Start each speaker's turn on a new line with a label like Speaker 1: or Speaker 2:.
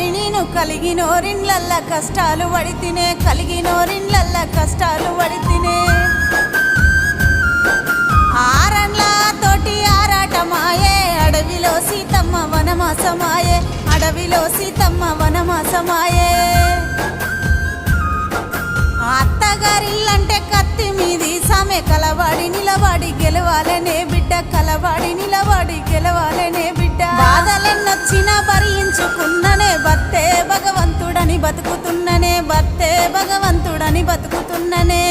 Speaker 1: తల్లి నేను కలిగినోరిండ్లల్ల కష్టాలు పడితినే, కలిగినోరిండ్లల్ల కష్టాలు పడితినే. ఆరండ్ల తోటి ఆరాటమాయే, అడవిలో సీతమ్మ వనమాసమాయే, అడవిలో సీతమ్మ వనమాసమాయే. అత్తగారిల్లంటే కత్తి మీది సామె, కలవాడి నిలవాడి గెలవాలనే బిడ్డ, కలవాడి నిలవాడి గెలవాలనే బిడ్డ. బాధలెన్నొచ్చినా భరించుకున్ననే, భర్తే భగవంతుడని బతుకుతున్ననే, భర్తే భగవంతుడని బతుకుతున్ననే.